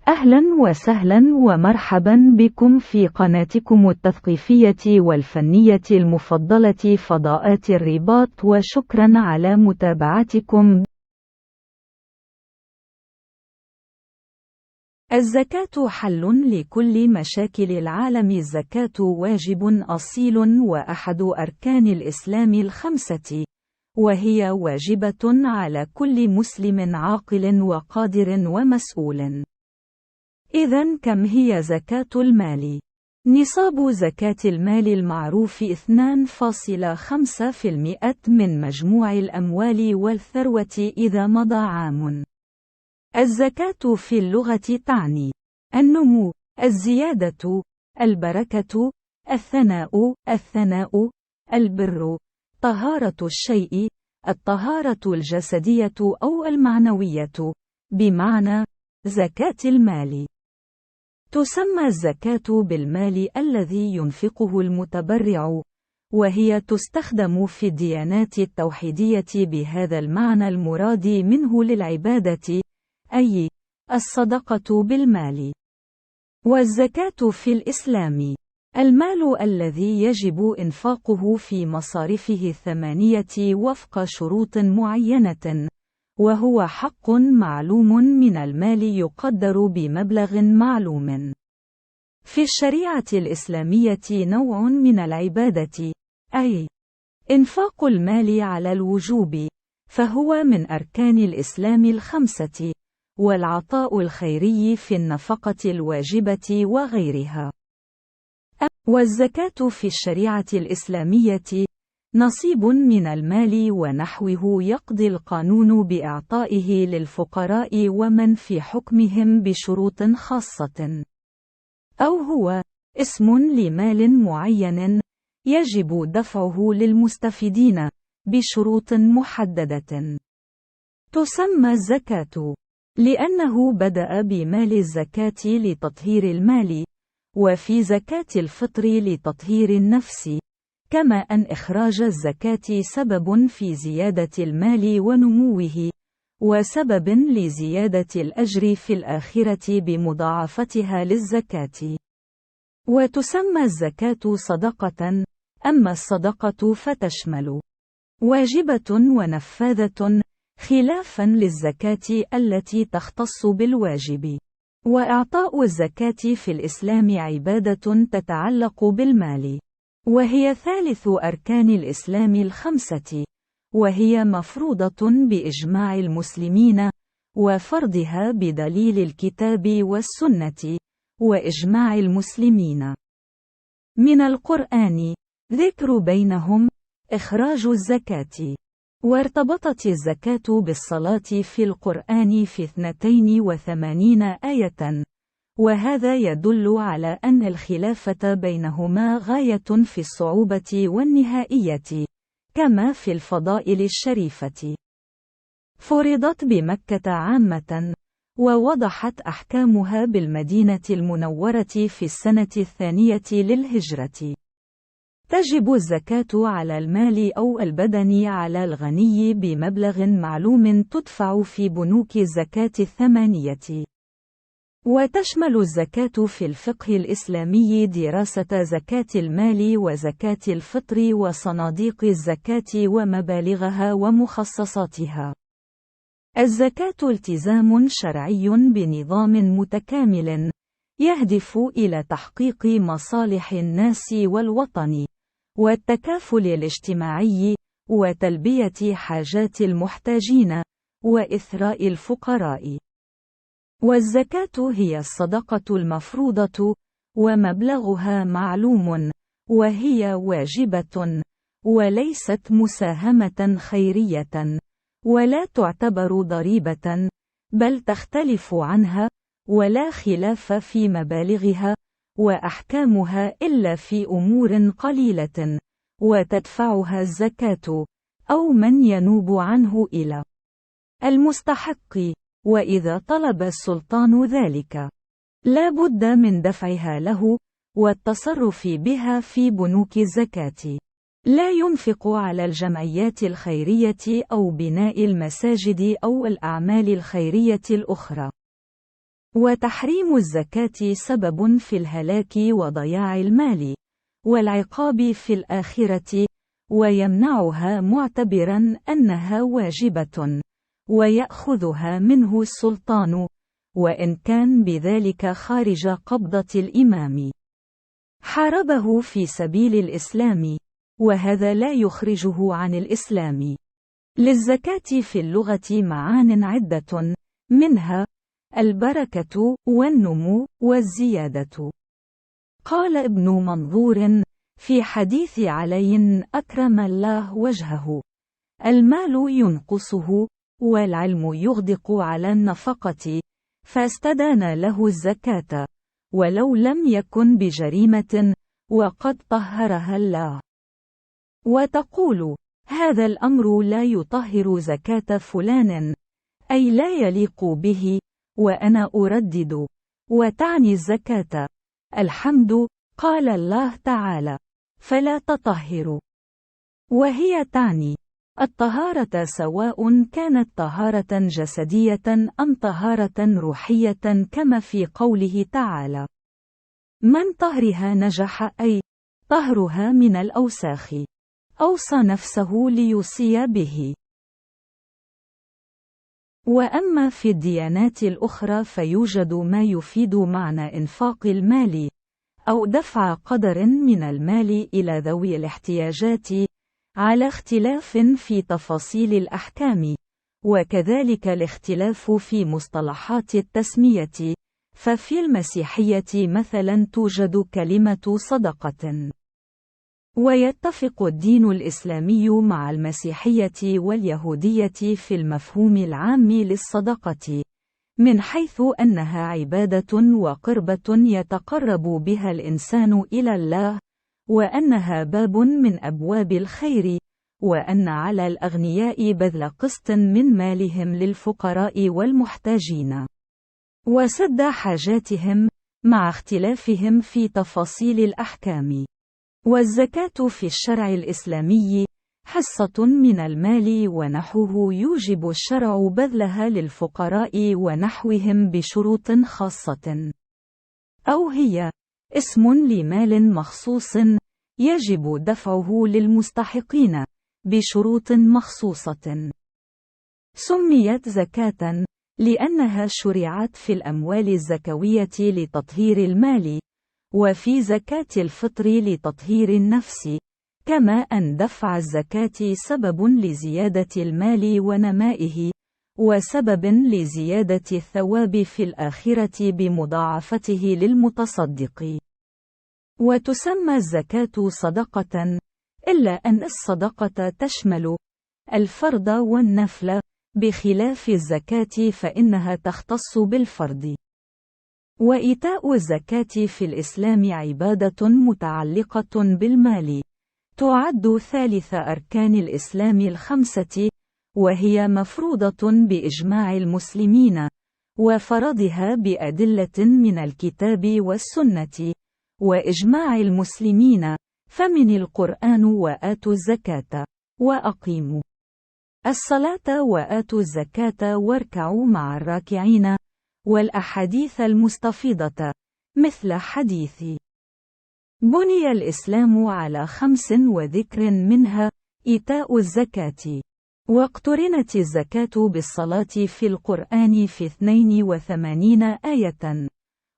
أهلا وسهلا ومرحبا بكم في قناتكم التثقيفية والفنية المفضلة فضاءات الرباط، وشكرا على متابعتكم. الزكاة حل لكل مشاكل العالم. الزكاة واجب أصيل وأحد أركان الإسلام الخمسة، وهي واجبة على كل مسلم عاقل وقادر ومسؤول. إذن كم هي زكاة المال؟ نصاب زكاة المال المعروف 2.5% من مجموع الأموال والثروة إذا مضى عام. الزكاة في اللغة تعني النمو، الزيادة، البركة، الثناء، البر، طهارة الشيء، الطهارة الجسدية أو المعنوية، بمعنى زكاة المال. تسمى الزكاة بالمال الذي ينفقه المتبرع، وهي تستخدم في الديانات التوحيدية بهذا المعنى المراد منه للعبادة، أي الصدقة بالمال. والزكاة في الإسلام المال الذي يجب إنفاقه في مصارفه 8 وفق شروط معينة، وهو حق معلوم من المال يقدر بمبلغ معلوم. في الشريعة الإسلامية نوع من العبادة، أي إنفاق المال على الوجوب، فهو من أركان الإسلام الخمسة، والعطاء الخيري في النفقة الواجبة وغيرها. والزكاة في الشريعة الإسلامية نصيب من المال ونحوه يقضي القانون بإعطائه للفقراء ومن في حكمهم بشروط خاصة، أو هو اسم لمال معين يجب دفعه للمستفيدين بشروط محددة. تسمى الزكاة لأنه بدأ بمال الزكاة لتطهير المال، وفي زكاة الفطر لتطهير النفس، كما أن إخراج الزكاة سبب في زيادة المال ونموه، وسبب لزيادة الأجر في الآخرة بمضاعفتها للزكاة. وتسمى الزكاة صدقة، أما الصدقة فتشمل واجبة ونفاذة، خلافا للزكاة التي تختص بالواجب. وإعطاء الزكاة في الإسلام عبادة تتعلق بالمال، وهي ثالث أركان الإسلام الخمسة، وهي مفروضة بإجماع المسلمين، وفرضها بدليل الكتاب والسنة، وإجماع المسلمين. من القرآن ذكر بينهم إخراج الزكاة. وارتبطت الزكاة بالصلاة في القرآن في 82 آية، وهذا يدل على أن الخلافة بينهما غاية في الصعوبة والنهائية، كما في الفضائل الشريفة. فرضت بمكة عامة، ووضحت أحكامها بالمدينة المنورة في السنة 2 للهجرة. تجب الزكاة على المال أو البدن على الغني بمبلغ معلوم تدفع في بنوك الزكاة 8. وتشمل الزكاة في الفقه الإسلامي دراسة زكاة المال وزكاة الفطر وصناديق الزكاة ومبالغها ومخصصاتها. الزكاة التزام شرعي بنظام متكامل يهدف إلى تحقيق مصالح الناس والوطن، والتكافل الاجتماعي، وتلبية حاجات المحتاجين، وإثراء الفقراء. والزكاة هي الصدقة المفروضة، ومبلغها معلوم، وهي واجبة، وليست مساهمة خيرية، ولا تعتبر ضريبة، بل تختلف عنها، ولا خلاف في مبالغها وأحكامها إلا في أمور قليلة، وتدفعها الزكاة أو من ينوب عنه إلى المستحق، وإذا طلب السلطان ذلك لا بد من دفعها له والتصرف بها في بنوك الزكاة. لا ينفق على الجمعيات الخيرية أو بناء المساجد أو الأعمال الخيرية الأخرى. وتحريم الزكاة سبب في الهلاك وضياع المال والعقاب في الآخرة، ويمنعها معتبرا أنها واجبة، ويأخذها منه السلطان، وإن كان بذلك خارج قبضة الإمام. حاربه في سبيل الإسلام، وهذا لا يخرجه عن الإسلام. للزكاة في اللغة معان عدة، منها البركة والنمو والزيادة. قال ابن منظور في حديث علي أكرم الله وجهه: المال ينقصه، والعلم يغدق على النفقة، فاستدان له الزكاة، ولو لم يكن بجريمة، وقد طهرها الله. وتقول: هذا الأمر لا يطهر زكاة فلان، أي لا يليق به، وأنا أردد، وتعني الزكاة. الحمد. قال الله تعالى: فلا تطهروا، وهي تعني الطهارة، سواء كانت طهارة جسدية أم طهارة روحية، كما في قوله تعالى: من طهرها نجح، أي طهرها من الأوساخ، أوصى نفسه ليوصي به. وأما في الديانات الأخرى فيوجد ما يفيد معنى إنفاق المال، أو دفع قدر من المال إلى ذوي الاحتياجات، على اختلاف في تفاصيل الأحكام، وكذلك الاختلاف في مصطلحات التسمية. ففي المسيحية مثلا توجد كلمة صدقة، ويتفق الدين الإسلامي مع المسيحية واليهودية في المفهوم العام للصدقة، من حيث أنها عبادة وقربة يتقرب بها الإنسان إلى الله، وأنها باب من أبواب الخير، وأن على الأغنياء بذل قسط من مالهم للفقراء والمحتاجين، وسد حاجاتهم، مع اختلافهم في تفاصيل الأحكام. والزكاة في الشرع الإسلامي حصة من المال ونحوه، يوجب الشرع بذلها للفقراء ونحوهم بشروط خاصة، أو هي اسم لمال مخصوص يجب دفعه للمستحقين بشروط مخصوصة. سميت زكاة لأنها شرعت في الأموال الزكوية لتطهير المال، وفي زكاة الفطر لتطهير النفس، كما أن دفع الزكاة سبب لزيادة المال ونمائه، وسبب لزيادة الثواب في الآخرة بمضاعفته للمتصدق. وتسمى الزكاة صدقة، إلا أن الصدقة تشمل الفرض والنفل، بخلاف الزكاة فإنها تختص بالفرض. وإيتاء الزكاة في الإسلام عبادة متعلقة بالمال، تعد ثالث أركان الإسلام الخمسة، وهي مفروضة بإجماع المسلمين، وفرضها بأدلة من الكتاب والسنة، وإجماع المسلمين، فمن القرآن: وآتوا الزكاة وأقيموا الصلاة وآتوا الزكاة واركعوا مع الراكعين، والأحاديث المستفيضة، مثل حديث بني الإسلام على 5، وذكر منها إيتاء الزكاة. واقترنت الزكاة بالصلاة في القرآن في 82 آية،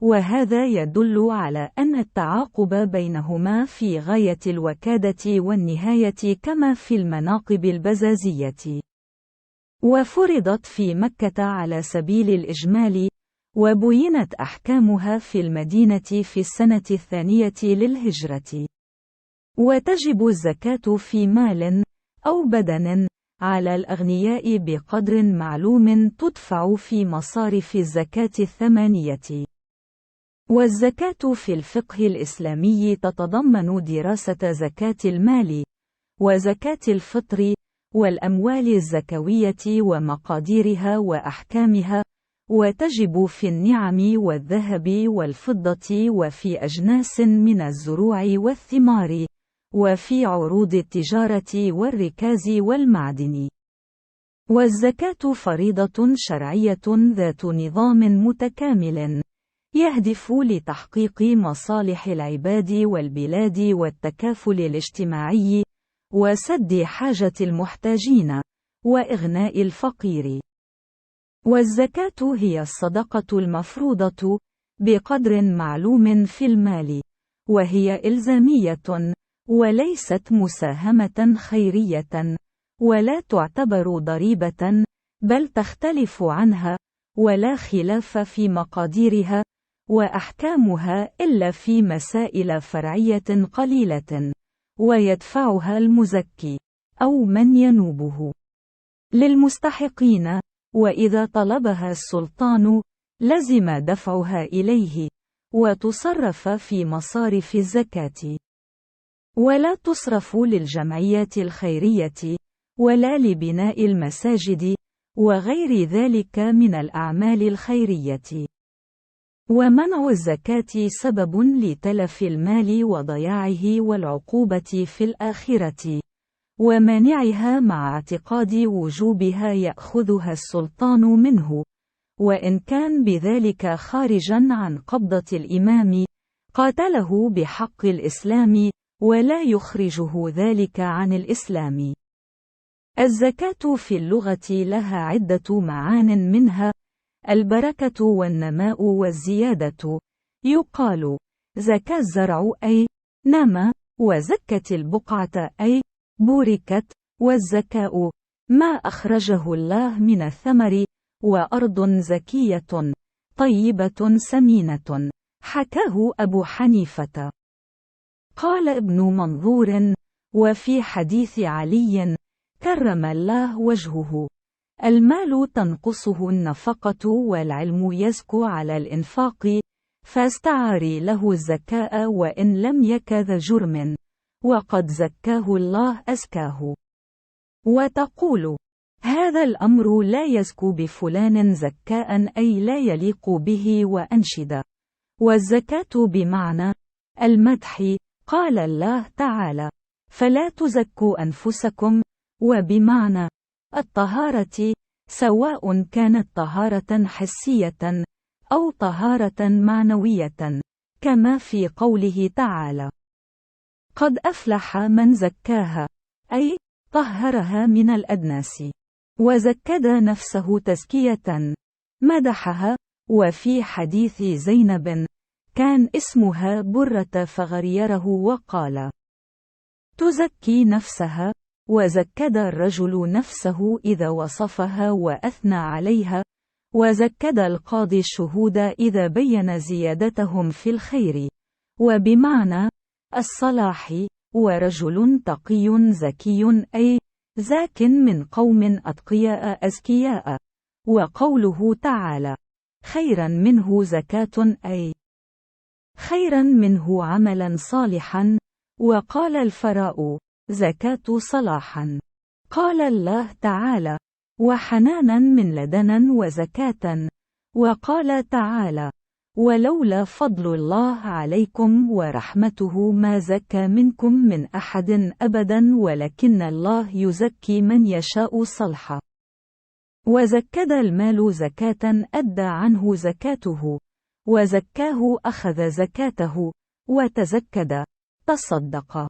وهذا يدل على أن التعاقب بينهما في غاية الوكادة والنهاية، كما في المناقب البزازية. وفرضت في مكة على سبيل الإجمال، وبينت أحكامها في المدينة في السنة 2 للهجرة. وتجب الزكاة في مال أو بدن على الأغنياء بقدر معلوم، تدفع في مصارف الزكاة 8. والزكاة في الفقه الإسلامي تتضمن دراسة زكاة المال، وزكاة الفطر، والأموال الزكوية ومقاديرها وأحكامها، وتجب في النعم والذهب والفضة، وفي أجناس من الزروع والثمار، وفي عروض التجارة والركاز والمعدن. والزكاة فريضة شرعية ذات نظام متكامل، يهدف لتحقيق مصالح العباد والبلاد والتكافل الاجتماعي، وسد حاجة المحتاجين، وإغناء الفقير. والزكاة هي الصدقة المفروضة بقدر معلوم في المال، وهي إلزامية، وليست مساهمة خيرية، ولا تعتبر ضريبة، بل تختلف عنها، ولا خلاف في مقاديرها وأحكامها إلا في مسائل فرعية قليلة، ويدفعها المزكي أو من ينوبه للمستحقين، وإذا طلبها السلطان لزم دفعها إليه، وتصرف في مصارف الزكاة، ولا تصرف للجمعيات الخيرية، ولا لبناء المساجد، وغير ذلك من الأعمال الخيرية. ومنع الزكاة سبب لتلف المال وضياعه والعقوبة في الآخرة، ومانعها مع اعتقاد وجوبها يأخذها السلطان منه، وإن كان بذلك خارجا عن قبضة الإمام قاتله بحق الإسلام، ولا يخرجه ذلك عن الإسلام. الزكاة في اللغة لها عدة معان، منها البركة والنماء والزيادة. يقال زكى الزرع أي نما، وزكت البقعة أي بوركت، والزكاء ما أخرجه الله من الثمر، وأرض زكية طيبة سمينة، حكاه أبو حنيفة. قال ابن منظور: وفي حديث علي كرم الله وجهه: المال تنقصه النفقة والعلم يزكو على الإنفاق، فاستعاري له الزكاء وإن لم يك ذا جرم، وقد زكاه الله أزكاه. وتقول: هذا الأمر لا يزكو بفلان زكاء أي لا يليق به، وأنشد. والزكاة بمعنى المدح، قال الله تعالى: فلا تزكوا أنفسكم، وبمعنى الطهارة، سواء كانت طهارة حسية أو طهارة معنوية، كما في قوله تعالى: قد أفلح من زكاها، أي طهرها من الأدناس، وزكد نفسه تزكية، مدحها. وفي حديث زينب كان اسمها برة فغيره وقال: تزكي نفسها، وزكد الرجل نفسه إذا وصفها وأثنى عليها، وزكد القاضي الشهود إذا بين زيادتهم في الخير، وبمعنى الصلاح. ورجل تقي زكي أي زاك من قوم أتقياء أزكياء. وقوله تعالى: خيرا منه زكاة أي خيرا منه عملا صالحا. وقال الفراء: زكاة صلاحا. قال الله تعالى: وحنانا من لدنا وزكاة. وقال تعالى: ولولا فضل الله عليكم ورحمته ما زكى منكم من أحد أبدا ولكن الله يزكي من يشاء صلحا. وزكد المال زكاة أدى عنه زكاته، وزكاه أخذ زكاته، وتزكد تصدق.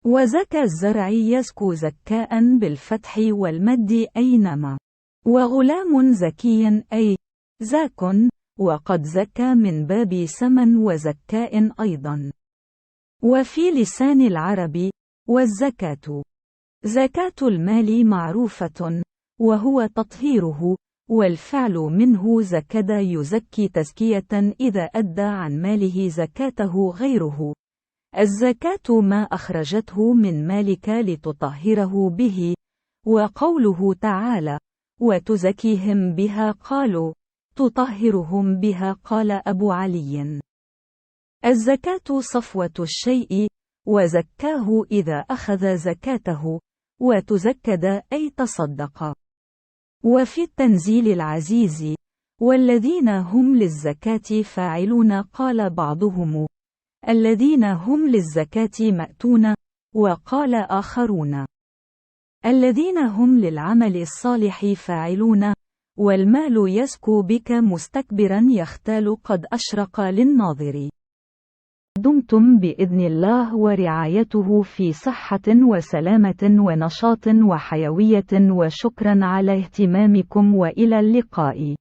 وزكى الزرع يزكو زكاء بالفتح والمد أي نما. وغلام زكي أي زاك، وقد زكى من باب سمن وزكاء أيضا. وفي لسان العرب والزكاة زكاة المال معروفة، وهو تطهيره، والفعل منه زكد يزكي تزكية إذا أدى عن ماله زكاته غيره. الزكاة ما أخرجته من مالك لتطهره به. وقوله تعالى: وتزكيهم بها، قالوا تطهرهم بها، قال أبو علي: الزكاة صفوة الشيء، وزكاه إذا أخذ زكاته، وتزكد أي تصدق. وفي التنزيل العزيز: والذين هم للزكاة فاعلون، قال بعضهم: الذين هم للزكاة مأتون. وقال آخرون: الذين هم للعمل الصالح فاعلون، والمال يزكو بك مستكبرا يختال قد أشرق للناظر. دمتم بإذن الله ورعايته في صحة وسلامة ونشاط وحيوية، وشكرا على اهتمامكم، وإلى اللقاء.